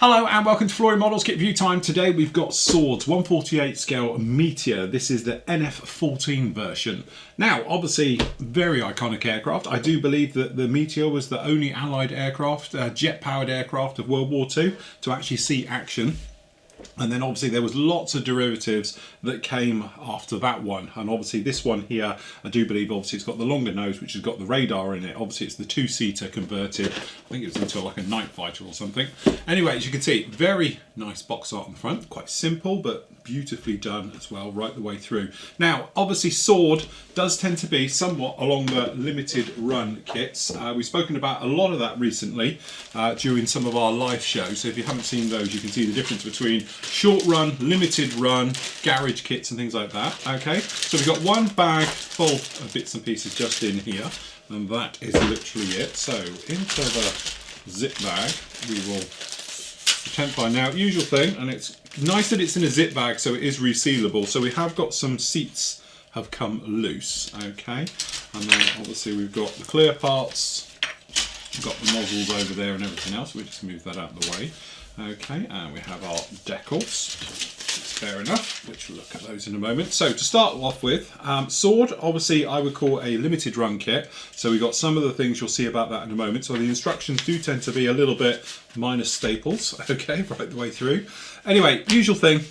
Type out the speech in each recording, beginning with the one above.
Hello and welcome to Flooring Models Kit Review Time. Today we've got Swords 1/48 scale Meteor. This is the NF.14 version. Now obviously very iconic aircraft. I do believe that the Meteor was the only Allied aircraft, jet powered aircraft of World War II to actually see action. And then obviously there was lots of derivatives that came after that one, and obviously this one here, I do believe obviously it's got the longer nose which has got the radar in it. Obviously it's the two-seater converted. I think it was into like a night fighter or something. Anyway, as you can see, very nice box art on the front, quite simple but beautifully done as well right the way through. Now obviously Sword does tend to be somewhat along the limited run kits. We've spoken about a lot of that recently during some of our live shows, so if you haven't seen those you can see the difference between short run, limited run, garage kits and things like that. Okay, so we've got one bag full of bits and pieces just in here, and that is literally it. So into the zip bag we will pretend by now, usual thing, and it's nice that it's in a zip bag so it is resealable. So we have got some seats have come loose, okay, and then obviously we've got the clear parts, we've got the nozzles over there and everything else. We just move that out of the way. Okay, and we have our decals, fair enough, which we'll look at those in a moment. So to start off with, Sword, obviously I would call a limited run kit, so we've got some of the things you'll see about that in a moment. So the instructions do tend to be a little bit minus staples, okay, right the way through. Anyway, usual thing.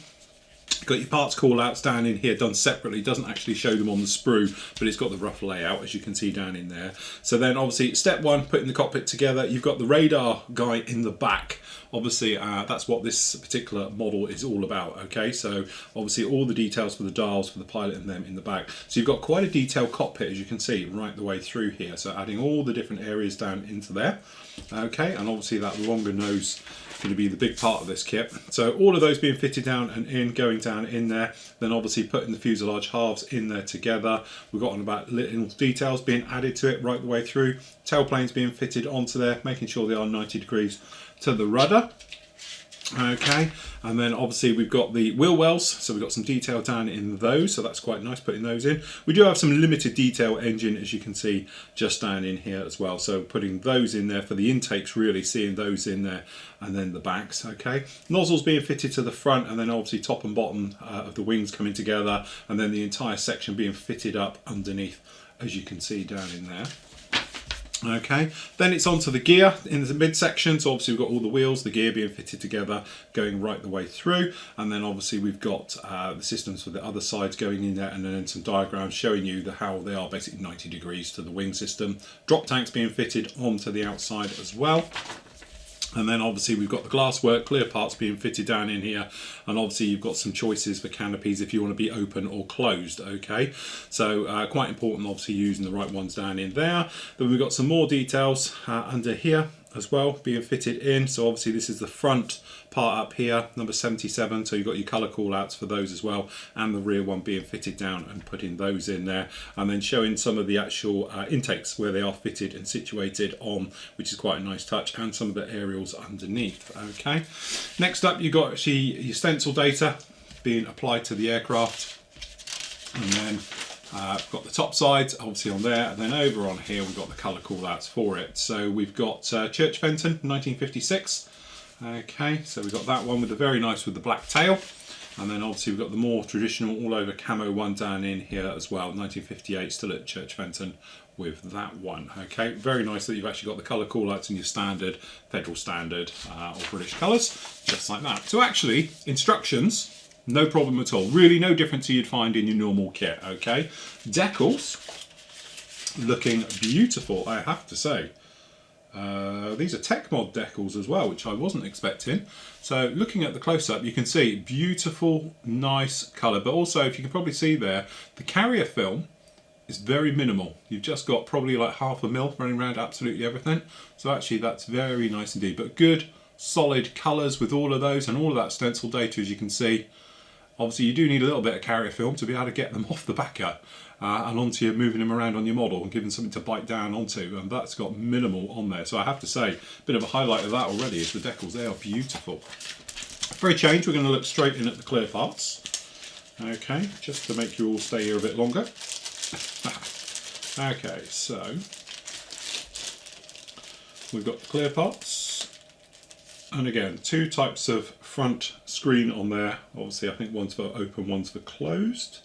Got your parts call outs down in here done separately. Doesn't actually show them on the sprue, but it's got the rough layout as you can see down in there. So then obviously step one, putting the cockpit together. You've got the radar guy in the back. Obviously that's what this particular model is all about, okay? So obviously all the details for the dials for the pilot and them in the back. So you've got quite a detailed cockpit as you can see right the way through here. So adding all the different areas down into there, okay? And obviously that longer nose going to be the big part of this kit. So all of those being fitted down and in, going down in there, then obviously putting the fuselage halves in there together. We've got on about little details being added to it right the way through. Tailplanes being fitted onto there, making sure they are 90 degrees to the rudder. Okay, and then obviously we've got the wheel wells, so we've got some detail down in those, so that's quite nice putting those in. We do have some limited detail engine as you can see just down in here as well, so putting those in there for the intakes, really seeing those in there, and then the backs. Okay, nozzles being fitted to the front, and then obviously top and bottom of the wings coming together, and then the entire section being fitted up underneath as you can see down in there. Okay, then it's onto the gear in the midsection. So obviously we've got all the wheels, the gear being fitted together, going right the way through, and then obviously we've got the systems for the other sides going in there, and then some diagrams showing you how they are basically 90 degrees to the wing system. Drop tanks being fitted onto the outside as well. And then obviously we've got the glasswork, clear parts being fitted down in here, and obviously you've got some choices for canopies if you want to be open or closed, okay? So quite important obviously using the right ones down in there. Then we've got some more details under here as well being fitted in. So obviously this is the front part up here, number 77, so you've got your colour call outs for those as well, and the rear one being fitted down and putting those in there, and then showing some of the actual intakes where they are fitted and situated on, which is quite a nice touch, and some of the aerials underneath. Okay, next up you've got actually your stencil data being applied to the aircraft, and then got the top sides obviously on there, and then over on here we've got the colour call outs for it. So we've got Church Fenton 1956. Okay, so we've got that one with the very nice with the black tail, and then obviously we've got the more traditional all over camo one down in here as well, 1958, still at Church Fenton with that one. Okay, very nice that you've actually got the colour call outs in your standard, federal standard or British colours, just like that. So actually, instructions, no problem at all. Really no difference you'd find in your normal kit, okay? Decals, looking beautiful, I have to say. These are Tech Mod decals as well, which I wasn't expecting. So looking at the close-up, you can see beautiful, nice colour, but also if you can probably see there, the carrier film is very minimal. You've just got probably like 1/2 mil running around absolutely everything. So actually that's very nice indeed, but good, solid colours with all of those and all of that stencil data as you can see. Obviously you do need a little bit of carrier film to be able to get them off the backer and onto you, moving them around on your model and giving something to bite down onto, and that's got minimal on there. So I have to say, a bit of a highlight of that already is the decals. They are beautiful. For a change, we're going to look straight in at the clear parts. Okay, just to make you all stay here a bit longer. Okay, so we've got the clear parts. And again, two types of front screen on there. Obviously, I think one's for open, one's for closed.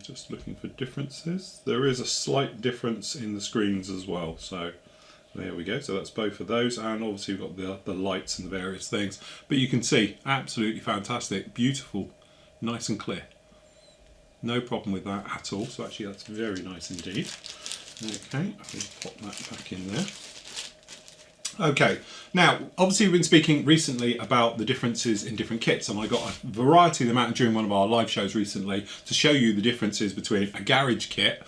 Just looking for differences. There is a slight difference in the screens as well. So there we go. So that's both of those, and obviously we've got the lights and the various things. But you can see, absolutely fantastic, beautiful, nice and clear. No problem with that at all. So actually, that's very nice indeed. Okay, I'll pop that back in there. Okay, now obviously we've been speaking recently about the differences in different kits, and I got a variety of them out during one of our live shows recently to show you the differences between a garage kit,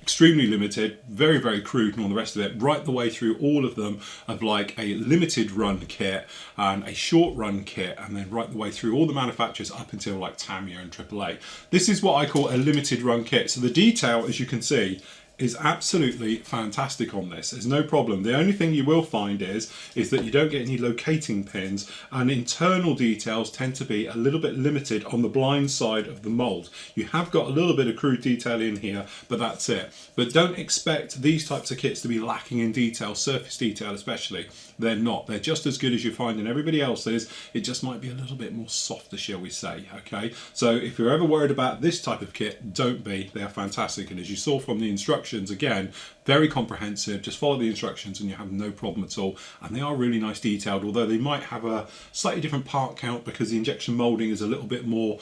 extremely limited, very, very crude and all the rest of it, right the way through all of them of like a limited run kit and a short run kit, and then right the way through all the manufacturers up until like Tamiya and AAA. This is what I call a limited run kit. So the detail, as you can see, is absolutely fantastic on this. There's no problem. The only thing you will find is that you don't get any locating pins, and internal details tend to be a little bit limited on the blind side of the mould. You have got a little bit of crude detail in here, but that's it. But don't expect these types of kits to be lacking in detail, surface detail especially. They're not. They're just as good as you find in everybody else's. It just might be a little bit more softer, shall we say, okay? So if you're ever worried about this type of kit, don't be. They are fantastic, and as you saw from the instructions, again, very comprehensive. Just follow the instructions and you have no problem at all. And they are really nice detailed, although they might have a slightly different part count because the injection moulding is a little bit more,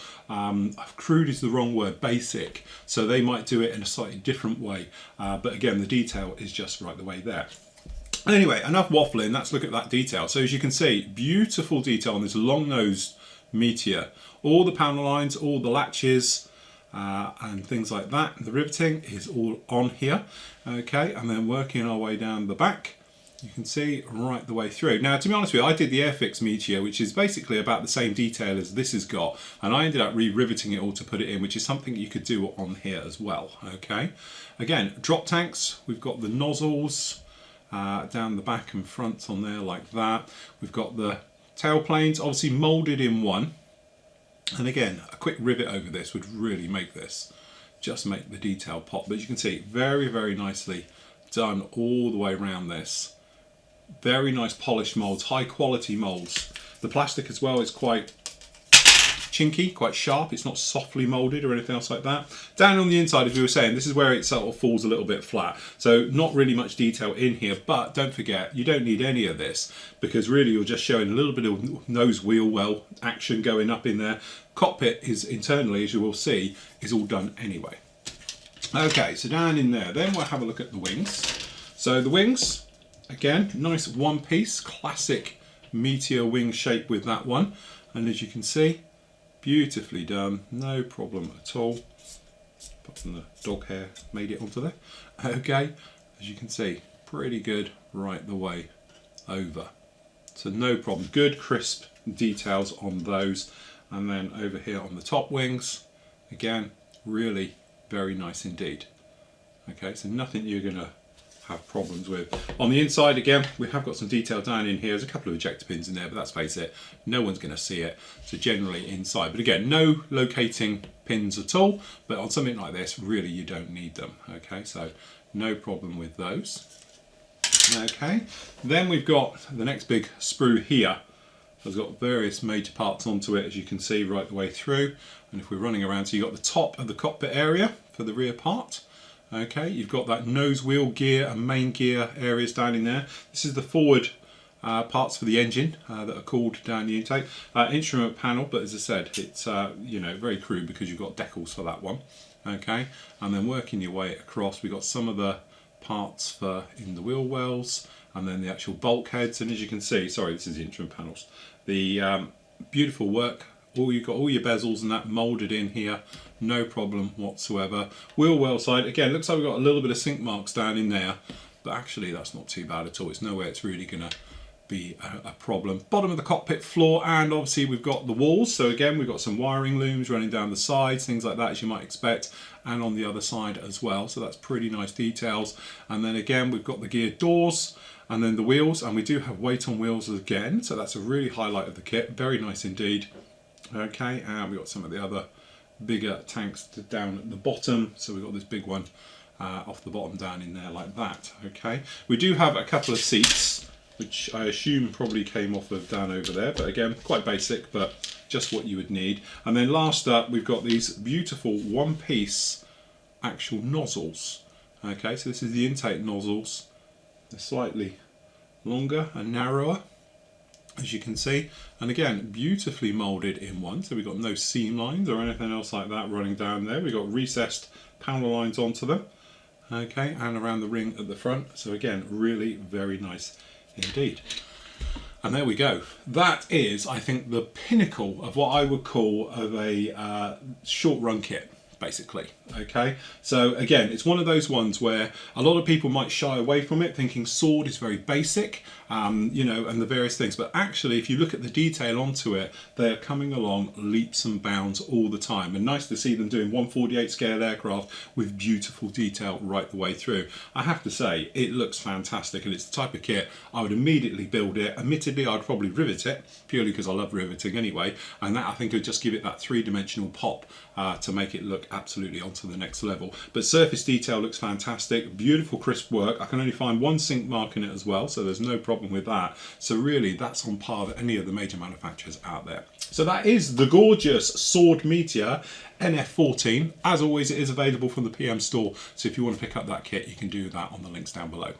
crude is the wrong word, basic. So they might do it in a slightly different way. But again, the detail is just right the way there. Anyway, enough waffling, let's look at that detail. So as you can see, beautiful detail on this long-nosed Meteor. All the panel lines, all the latches, and things like that. The riveting is all on here. Okay, and then working our way down the back, you can see right the way through. Now, to be honest with you, I did the Airfix Meteor, which is basically about the same detail as this has got, and I ended up re-riveting it all to put it in, which is something you could do on here as well. Okay, again, drop tanks, we've got the nozzles down the back and front on there like that. We've got the tail planes, obviously moulded in one. And again, a quick rivet over this would really make this, just make the detail pop. But you can see, very, very nicely done all the way around this. Very nice polished moulds, high quality moulds. The plastic as well is quite chinky, quite sharp. It's not softly moulded or anything else like that. Down on the inside, as we were saying, this is where it sort of falls a little bit flat. So not really much detail in here, but don't forget, you don't need any of this because really you're just showing a little bit of nose wheel well action going up in there. Cockpit is internally, as you will see, is all done anyway. Okay, so down in there, then we'll have a look at the wings. So the wings, again, nice one piece, classic Meteor wing shape with that one. And as you can see, beautifully done, no problem at all. Apart from the dog hair made it onto there. Okay, as you can see, pretty good right the way over. So no problem, good crisp details on those. And then over here on the top wings, again, really very nice indeed. Okay, so nothing you're gonna have problems with. On the inside, again, we have got some detail down in here. There's a couple of ejector pins in there, but let's face it, no one's going to see it. So generally inside, but again, no locating pins at all. But on something like this, really, you don't need them. Okay, so no problem with those. Okay, then we've got the next big sprue here. It's got various major parts onto it, as you can see right the way through. And if we're running around, so you've got the top of the cockpit area for the rear part. Okay, you've got that nose wheel gear and main gear areas down in there. This is the forward parts for the engine that are cooled down the intake. Instrument panel, but as I said, it's you know, very crude because you've got decals for that one. Okay, and then working your way across, we've got some of the parts for in the wheel wells, and then the actual bulkheads. And as you can see, sorry, this is the instrument panels. The beautiful work. You've got all your bezels and that moulded in here, no problem whatsoever. Wheel well side, again, looks like we've got a little bit of sink marks down in there, but actually that's not too bad at all. It's nowhere it's really going to be a problem. Bottom of the cockpit floor, and obviously we've got the walls. So again, we've got some wiring looms running down the sides, things like that as you might expect, and on the other side as well. So that's pretty nice details. And then again, we've got the geared doors, and then the wheels, and we do have weight on wheels again. So that's a really highlight of the kit. Very nice indeed. Okay, and we've got some of the other bigger tanks down at the bottom. So we've got this big one off the bottom down in there like that. Okay, we do have a couple of seats which I assume probably came off of down over there, but again, quite basic, but just what you would need. And then last up, we've got these beautiful one-piece actual nozzles. Okay, so this is the intake nozzles. They're slightly longer and narrower, as you can see, and again, beautifully moulded in one, so we've got no seam lines or anything else like that running down there. We've got recessed panel lines onto them, okay, and around the ring at the front. So again, really very nice indeed. And there we go. That is, I think, the pinnacle of what I would call of a short run kit, basically. Okay, so again, it's one of those ones where a lot of people might shy away from it, thinking sword is very basic, you know, and the various things, but actually if you look at the detail onto it, they're coming along leaps and bounds all the time, and nice to see them doing 1/48 scale aircraft with beautiful detail right the way through. I have to say, it looks fantastic, and it's the type of kit I would immediately build it. Admittedly, I'd probably rivet it, purely because I love riveting anyway, and that I think would just give it that three-dimensional pop to make it look absolutely onto the next level. But surface detail looks fantastic, beautiful crisp work. I can only find one sink mark in it as well, so there's no problem with that. So really, that's on par with any of the major manufacturers out there. So that is the gorgeous Sword Meteor NF.14. As always, it is available from the PM store, so if you want to pick up that kit, you can do that on the links down below.